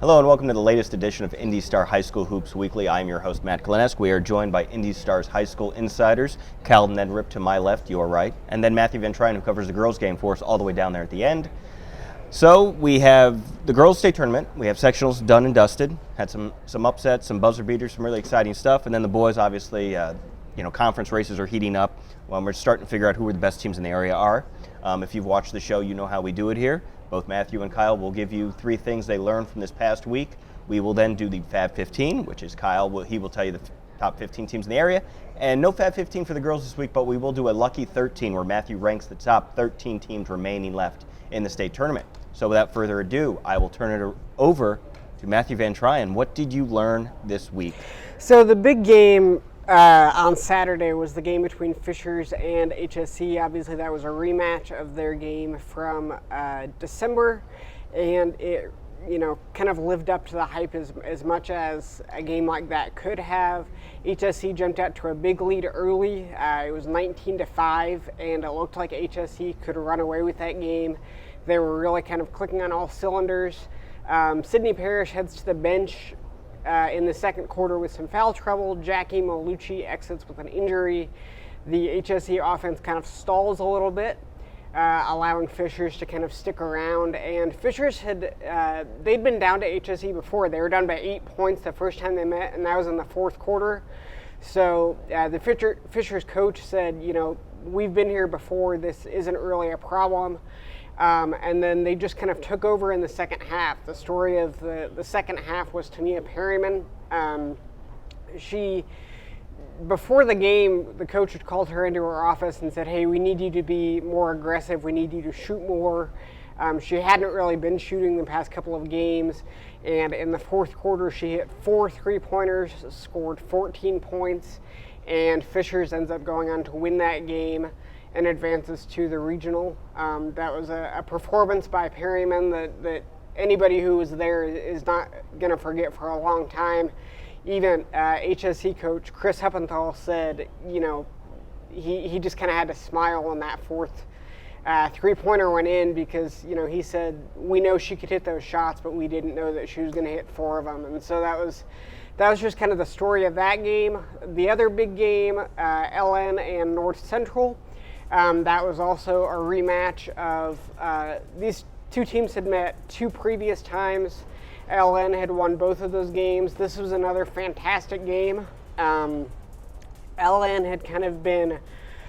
Hello and welcome to the latest edition of IndyStar High School Hoops Weekly. I'm your host, Matt Glenesk. We are joined by IndyStar's high school insiders, Cal Neddenriep to my left, your right, and then Matthew VanTryon, who covers the girls' game for us all the way down there at the end. So we have the girls' state tournament. We have sectionals done and dusted. Had some upsets, some buzzer beaters, some really exciting stuff. And then the boys, obviously, conference races are heating up. We're starting to figure out who the best teams in the area are. If you've watched the show, you know how we do it here. Both Matthew and Kyle will give you 3 things they learned from this past week. We will then do the Fab 15, which is Kyle. He will tell you the top 15 teams in the area. And no Fab 15 for the girls this week, but we will do a Lucky 13 where Matthew ranks the top 13 teams remaining left in the state tournament. So without further ado, I will turn it over to Matthew VanTryon. What did you learn this week? So the big game on Saturday was the game between Fishers and HSC. Obviously, that was a rematch of their game from December, and it, kind of lived up to the hype as much as a game like that could have. HSC jumped out to a big lead early. It was 19-5, and it looked like HSC could run away with that game. They were really kind of clicking on all cylinders. Sydney Parrish heads to the bench in the second quarter with some foul trouble. Jackie Malucci exits with an injury. The HSC offense kind of stalls a little bit, allowing Fishers to kind of stick around. And Fishers they'd been down to HSC before. They were down by 8 points the first time they met, and that was in the fourth quarter. So the Fishers coach said, we've been here before. This isn't really a problem. And then they just kind of took over in the second half. The story of the second half was Tamia Perryman. Before the game, the coach had called her into her office and said, hey, we need you to be more aggressive. We need you to shoot more. She hadn't really been shooting the past couple of games. And in the fourth quarter, she hit 4 3-pointers, scored 14 points. And Fishers ends up going on to win that game and advances to the regional. That was a performance by Perryman that anybody who was there is not going to forget for a long time. Even HSC coach Chris Heppenthal said, he just kind of had to smile when that fourth 3-pointer went in because, he said, we know she could hit those shots, but we didn't know that she was going to hit 4 of them. And so that was just kind of the story of that game. The other big game, LN and North Central. That was also a rematch of these two teams had met 2 previous times. LN had won both of those games. This was another fantastic game. LN had kind of been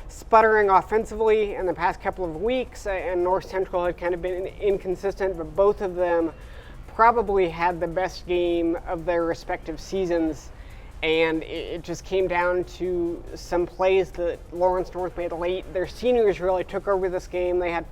sputtering offensively in the past couple of weeks, and North Central had kind of been inconsistent, but both of them probably had the best game of their respective seasons. And it just came down to some plays that Lawrence North made late. Their seniors really took over this game. They had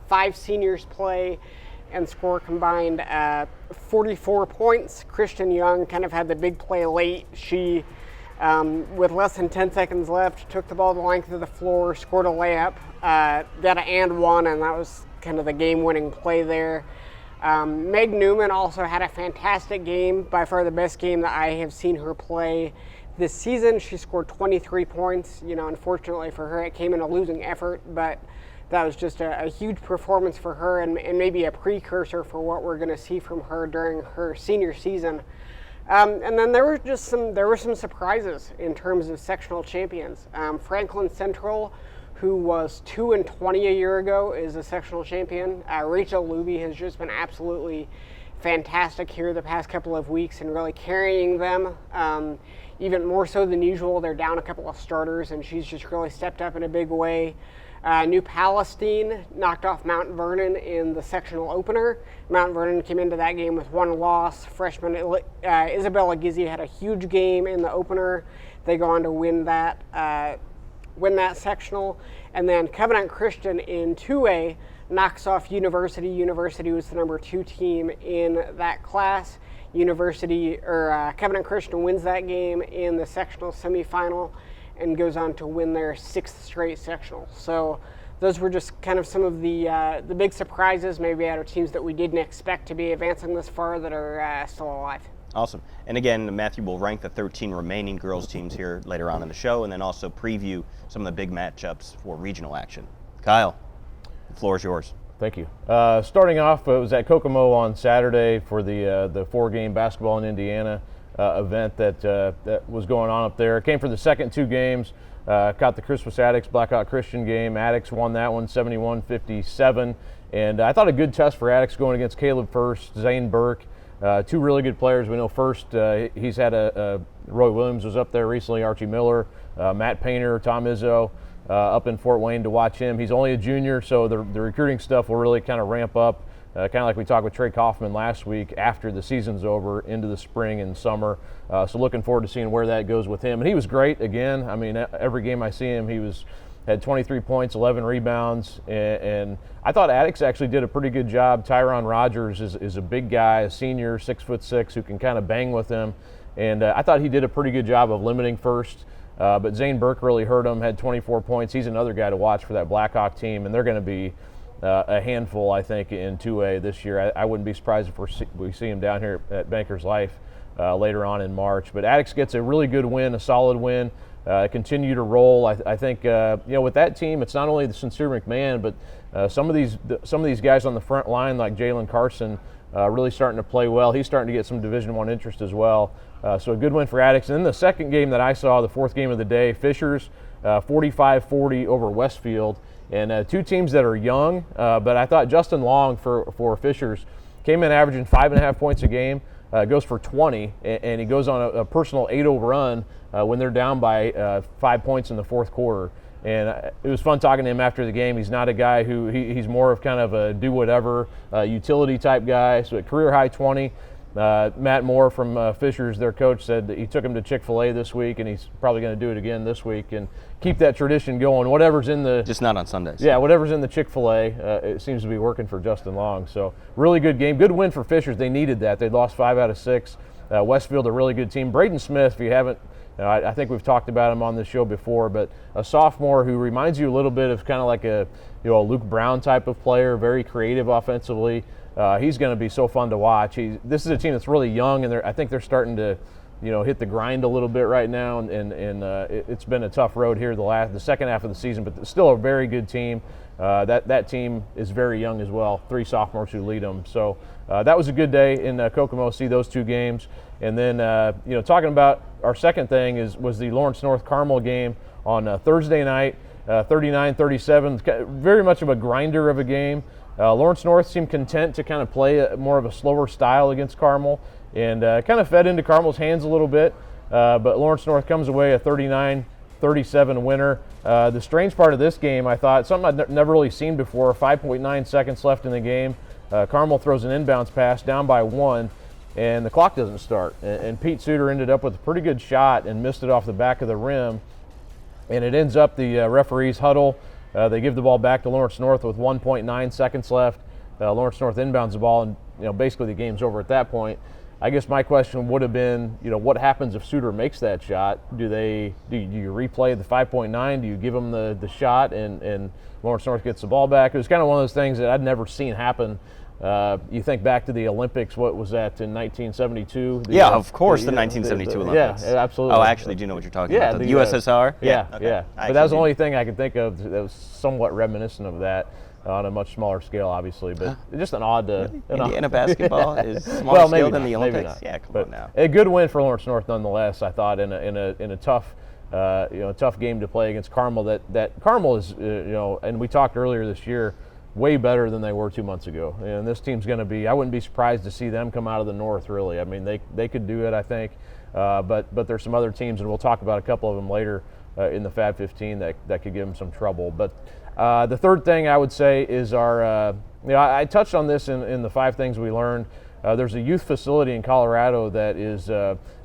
5 seniors play and score combined 44 points. Christian Young kind of had the big play late. She, with less than 10 seconds left, took the ball the length of the floor, scored a layup, got an and one, and that was kind of the game-winning play there. Meg Newman also had a fantastic game, by far the best game that I have seen her play this season. She scored 23 points. Unfortunately for her, it came in a losing effort, but that was just a huge performance for her and maybe a precursor for what we're going to see from her during her senior season. And then there were some surprises in terms of sectional champions. Franklin Central, who was 2-20 a year ago, is a sectional champion. Rachel Luby has just been absolutely fantastic here the past couple of weeks and really carrying them. Even more so than usual, they're down a couple of starters, and she's just really stepped up in a big way. New Palestine knocked off Mount Vernon in the sectional opener. Mount Vernon came into that game with 1 loss. Freshman Isabella Gizzi had a huge game in the opener. They go on to win that sectional. And then Covenant Christian in 2A knocks off University. University was the number 2 team in that class. Covenant Christian wins that game in the sectional semifinal and goes on to win their 6th straight sectional. So those were just kind of some of the big surprises, maybe out of teams that we didn't expect to be advancing this far that are still alive. Awesome. And again, Matthew will rank the 13 remaining girls teams here later on in the show and then also preview some of the big matchups for regional action. Kyle, the floor is yours. Thank you. Starting off, it was at Kokomo on Saturday for the 4-game basketball in Indiana event that was going on up there. Came for the second 2 games. Caught the Christmas Addicts Blackhawk Christian game. Addicts won that one 71-57. And I thought a good test for Addicts going against Caleb First, Zane Burke. 2 really good players. We know First, he's had Roy Williams was up there recently, Archie Miller, Matt Painter, Tom Izzo. Up in Fort Wayne to watch him. He's only a junior, so the recruiting stuff will really kind of ramp up, kind of like we talked with Trey Kaufman last week after the season's over into the spring and summer. So looking forward to seeing where that goes with him. And he was great again. I mean, every game I see him, had 23 points, 11 rebounds, and I thought Addicts actually did a pretty good job. Tyron Rogers is a big guy, a senior, 6'6", who can kind of bang with him, and I thought he did a pretty good job of limiting First. But Zane Burke really hurt him, had 24 points. He's another guy to watch for that Blackhawk team, and they're going to be a handful, I think, in 2A this year. I wouldn't be surprised if we see him down here at Bankers Life later on in March. But Addicts gets a really good win, a solid win, continue to roll. I think with that team, it's not only the Sincere McMahon, but some of these guys on the front line, like Jalen Carson, really starting to play well. He's starting to get some Division I interest as well. So a good win for Addicts. And then the second game that I saw, the 4th game of the day, Fishers 45-40 over Westfield. And 2 teams that are young, but I thought Justin Long for Fishers came in averaging 5.5 points a game, goes for 20, and he goes on a personal 8-0 run when they're down by 5 points in the 4th quarter. And it was fun talking to him after the game. He's not a guy who he's more of kind of a do-whatever utility type guy. So at career high 20. Matt Moore from Fishers, their coach, said that he took him to Chick-fil-A this week, and he's probably going to do it again this week and keep that tradition going. Whatever's in the just not on Sundays. Yeah, whatever's in the Chick-fil-A, it seems to be working for Justin Long. So really good game, good win for Fishers. They needed that. They lost 5 out of 6. Westfield, a really good team. Braden Smith, if you haven't, I think we've talked about him on this show before, but a sophomore who reminds you a little bit of kind of like a Luke Brown type of player, very creative offensively. He's going to be so fun to watch. This is a team that's really young, and I think they're starting to, hit the grind a little bit right now. And it's been a tough road here the second half of the season, but still a very good team. That team is very young as well. 3 sophomores who lead them. So that was a good day in Kokomo. See those 2 games, and then talking about our second thing was the Lawrence North Carmel game on Thursday night, 39-37. Very much of a grinder of a game. Lawrence North seemed content to kind of play more of a slower style against Carmel, and kind of fed into Carmel's hands a little bit. But Lawrence North comes away a 39-37 winner. The strange part of this game, I thought, something I'd never really seen before, 5.9 seconds left in the game. Carmel throws an inbounds pass down by 1, and the clock doesn't start. And Pete Suter ended up with a pretty good shot and missed it off the back of the rim. And it ends up the referees huddle. They give the ball back to Lawrence North with 1.9 seconds left. Lawrence North inbounds the ball, and basically the game's over at that point. I guess my question would have been, what happens if Suter makes that shot? Do you replay the 5.9? Do you give him the shot and Lawrence North gets the ball back? It was kind of one of those things that I'd never seen happen. You think back to the Olympics, what was that in 1972? Yeah, of course, the 1972 Olympics. Yeah, absolutely. Oh, I actually do know what you're talking about. The USSR? Yeah. Okay. But that was the only thing I could think of that was somewhat reminiscent of that on a much smaller scale, obviously. But just an odd... Indiana basketball is smaller scale than the Olympics? Yeah, come on now. A good win for Lawrence North nonetheless, I thought, in a tough... tough game to play against Carmel. That Carmel is, and we talked earlier this year, way better than they were 2 months ago. And this team's going to be, I wouldn't be surprised to see them come out of the North, really. I mean, they could do it, I think. But there's some other teams, and we'll talk about a couple of them later in the Fab 15 that could give them some trouble. But the third thing I would say is I touched on this in the 5 things we learned. There's a youth facility in Colorado that is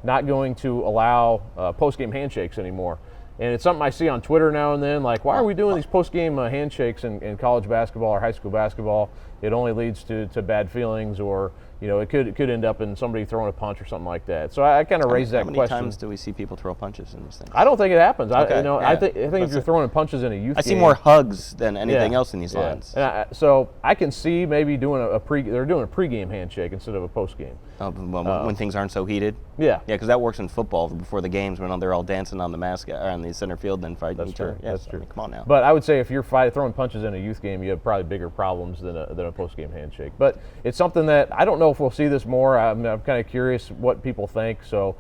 not going to allow post-game handshakes anymore. And it's something I see on Twitter now and then, like, why are we doing these post-game handshakes in college basketball or high school basketball? it only leads to bad feelings, or it could end up in somebody throwing a punch or something like that. So I kind of raised that question. How many times do we see people throw punches in these things? I don't think it happens. Okay, I think if you're throwing punches in a youth game, I see more hugs than anything else in these lines. And so I can see maybe doing they're doing a pregame handshake instead of a postgame. When things aren't so heated. Yeah, because that works in football before the games when they're all dancing on the mascot or on the center field and fighting each other. That's true. I mean, come on now. But I would say if you're throwing punches in a youth game, you have probably bigger problems than a postgame handshake. But it's something that I don't know if we'll see this more. I'm kind of curious what people think. So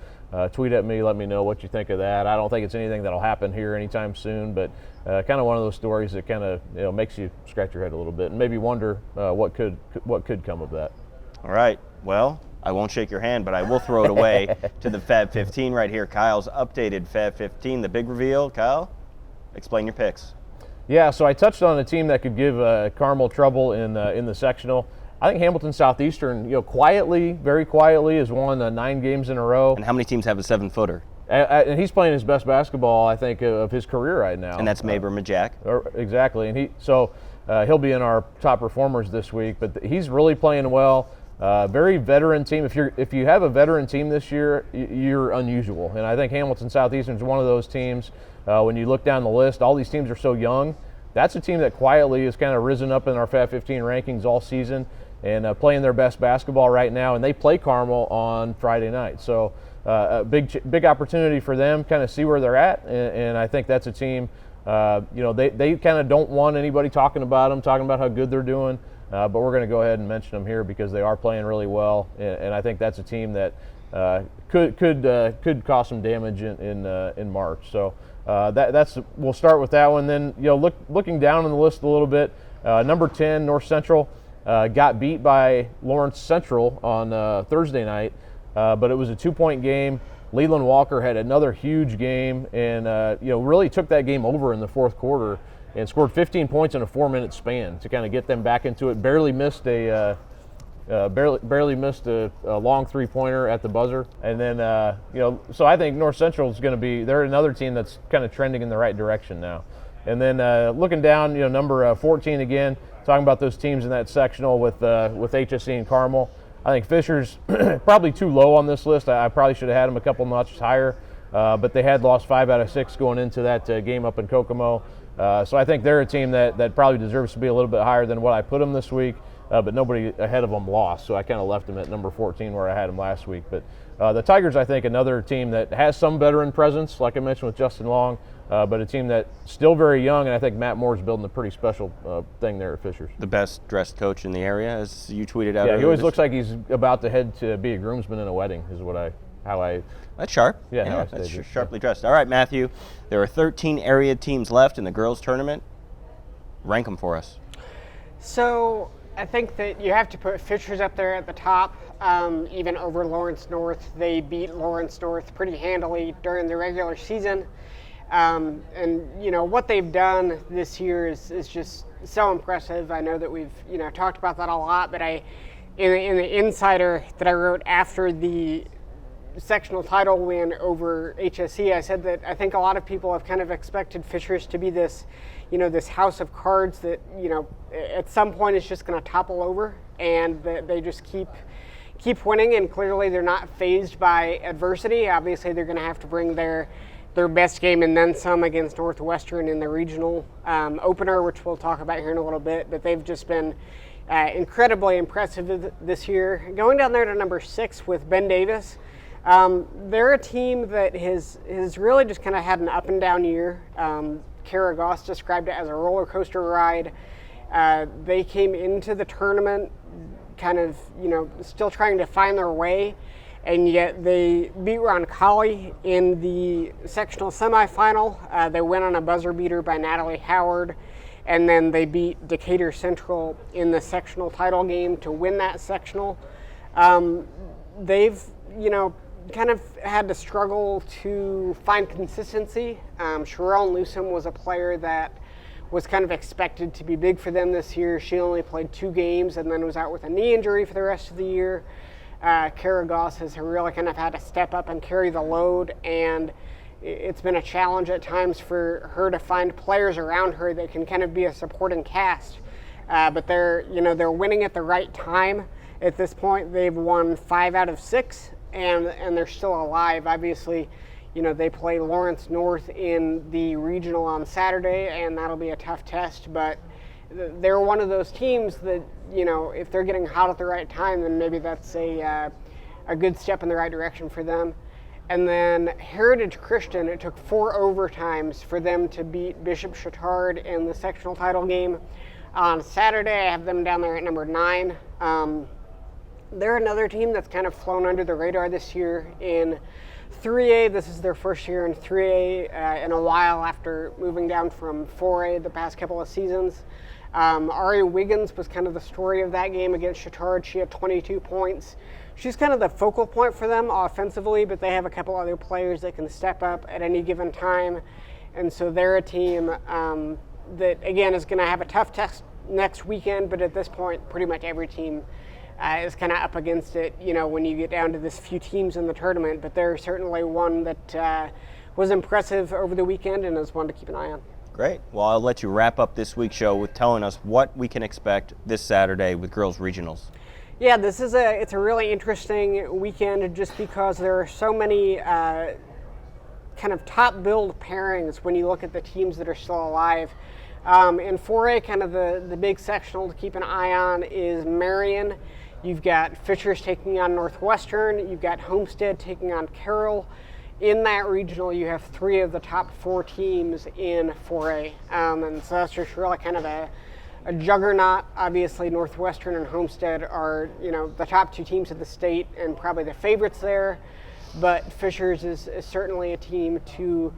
tweet at me, let me know what you think of that. I don't think it's anything that'll happen here anytime soon, but kind of one of those stories that kind of makes you scratch your head a little bit and maybe wonder what could come of that. All right. Well, I won't shake your hand, but I will throw it away to the Fab 15 right here. Kyle's updated Fab 15, the big reveal. Kyle, explain your picks. Yeah, so I touched on a team that could give Carmel trouble in the sectional. I think Hamilton Southeastern, very quietly, has won 9 games in a row. And how many teams have a 7-footer? And he's playing his best basketball, I think, of his career right now. And that's Maber Majak. Exactly, and he'll be in our top performers this week. But he's really playing well. Very veteran team. If you have a veteran team this year, you're unusual. And I think Hamilton Southeastern is one of those teams. When you look down the list, all these teams are so young. That's a team that quietly has kind of risen up in our Fab 15 rankings all season and playing their best basketball right now. And they play Carmel on Friday night. So a big opportunity for them, kind of see where they're at. And I think that's a team, they kind of don't want anybody talking about them, talking about how good they're doing. But we're going to go ahead and mention them here because they are playing really well, and I think that's a team that could cause some damage in March. So we'll start with that one. Then looking down on the list a little bit, number 10 North Central got beat by Lawrence Central on Thursday night, but it was a 2-point game. Leland Walker had another huge game, and really took that game over in the fourth quarter. And scored 15 points in a 4-minute span to kind of get them back into it. Barely missed a long 3-pointer at the buzzer. And then so I think North Central is going to be, they're another team that's kind of trending in the right direction now. And then looking down, number 14 again, talking about those teams in that sectional with HSE and Carmel. I think Fisher's probably too low on this list. I probably should have had them a couple notches higher, but they had lost 5 out of 6 going into that game up in Kokomo. So I think they're a team that probably deserves to be a little bit higher than what I put them this week, but nobody ahead of them lost. So I kind of left them at number 14 where I had them last week. But the Tigers, I think, another team that has some veteran presence, like I mentioned with Justin Long, but a team that's still very young, and I think Matt Moore's building a pretty special thing there at Fishers. The best dressed coach in the area, as you tweeted out. Yeah, he always looks like he's about to head to be a groomsman in a wedding, is That's sharp. Yeah, that's sharply dressed. All right, Matthew, there are 13 area teams left in the girls' tournament. Rank them for us. So I think that you have to put Fishers up there at the top, even over Lawrence North. They beat Lawrence North pretty handily during the regular season. And what they've done this year is just so impressive. I know that we've talked about that a lot, but in the insider that I wrote after the sectional title win over HSE, I said that I think a lot of people have kind of expected Fishers to be this, this house of cards that, at some point is just going to topple over, and that they just keep winning, and clearly they're not fazed by adversity. Obviously, they're going to have to bring their best game and then some against Northwestern in the regional opener, which we'll talk about here in a little bit, but they've just been incredibly impressive this year. Going down there to number 6 with Ben Davis. They're a team that has really just kind of had an up and down year. Kara Goss described it as a roller coaster ride. They came into the tournament kind of, still trying to find their way, and yet they beat Roncalli in the sectional semifinal. They went on a buzzer beater by Natalie Howard, and then they beat Decatur Central in the sectional title game to win that sectional. They've, kind of had to struggle to find consistency. Sherelle Newsom was a player that was kind of expected to be big for them this year. She only played 2 games and then was out with a knee injury for the rest of the year. Kara Goss has really kind of had to step up and carry the load, and it's been a challenge at times for her to find players around her that can kind of be a supporting cast. but they're winning at the right time. At this point, they've won 5 out of 6, and they're still alive. Obviously, they play Lawrence North in the regional on Saturday, and that'll be a tough test, but they're one of those teams that, if they're getting hot at the right time, then maybe that's a good step in the right direction for them. And then Heritage Christian, it took 4 overtimes for them to beat Bishop Chatard in the sectional title game. On Saturday, I have them down there at number 9. They're another team that's kind of flown under the radar this year in 3A. This is their first year in 3A in a while after moving down from 4A the past couple of seasons. Ari Wiggins was kind of the story of that game against Chatard. She had 22 points. She's kind of the focal point for them offensively, but they have a couple other players that can step up at any given time. And so they're a team that, again, is going to have a tough test next weekend, but at this point, pretty much every team is kind of up against it, when you get down to this few teams in the tournament. But they're certainly one that was impressive over the weekend and is one to keep an eye on. Great. Well, I'll let you wrap up this week's show with telling us what we can expect this Saturday with girls regionals. Yeah, it's a really interesting weekend just because there are so many kind of top build pairings when you look at the teams that are still alive. In 4A, kind of the big sectional to keep an eye on is Marion. You've got Fishers taking on Northwestern. You've got Homestead taking on Carroll. In that regional, you have 3 of the top 4 teams in 4A. And so that's just really kind of a juggernaut. Obviously, Northwestern and Homestead are, the top 2 teams of the state and probably the favorites there. But Fishers is certainly a team to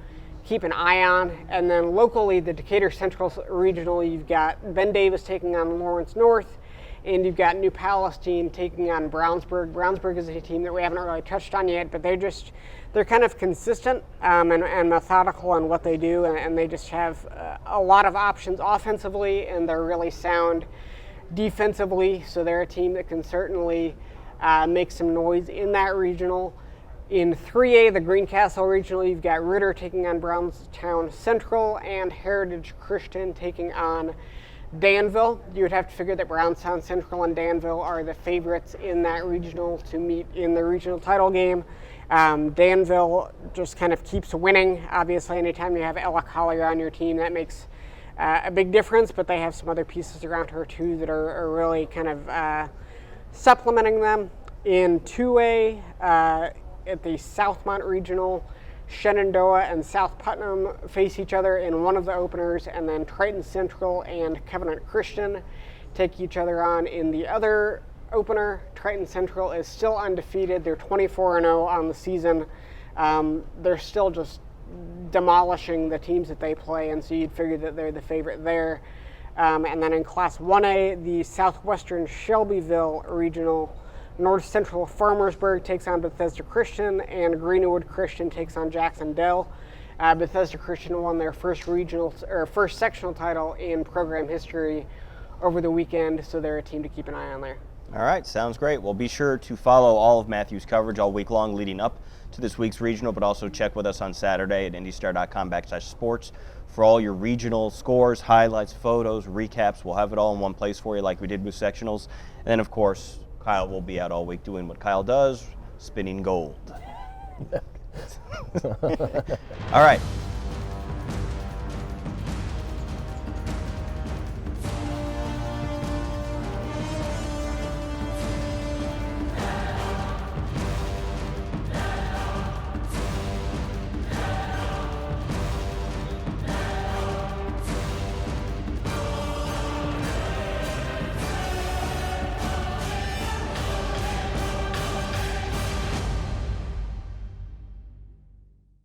keep an eye on. And then locally, the Decatur Central Regional, you've got Ben Davis taking on Lawrence North, and you've got New Palestine taking on Brownsburg. Brownsburg is a team that we haven't really touched on yet, but they're kind of consistent and methodical in what they do, and they just have a lot of options offensively, and they're really sound defensively. So they're a team that can certainly make some noise in that regional. In 3A, the Greencastle Regional, you've got Ritter taking on Brownstown Central and Heritage Christian taking on Danville. You would have to figure that Brownstown Central and Danville are the favorites in that regional to meet in the regional title game. Danville just kind of keeps winning. Obviously, anytime you have Ella Collier on your team, that makes a big difference, but they have some other pieces around her too that are really kind of supplementing them. In 2A, at the Southmont Regional, Shenandoah and South Putnam face each other in one of the openers, and then Triton Central and Covenant Christian take each other on in the other opener. Triton Central is still undefeated. They're 24-0 on the season. They're still just demolishing the teams that they play, and so you'd figure that they're the favorite there. And then in Class 1A, the Southwestern Shelbyville Regional, North Central Farmersburg takes on Bethesda Christian, and Greenwood Christian takes on Jackson Dell. Bethesda Christian won their first sectional title in program history over the weekend, so they're a team to keep an eye on there. All right, sounds great. Well, be sure to follow all of Matthew's coverage all week long leading up to this week's regional, but also check with us on Saturday at IndyStar.com/sports for all your regional scores, highlights, photos, recaps. We'll have it all in one place for you like we did with sectionals. And then, of course, Kyle will be out all week doing what Kyle does, spinning gold. All right,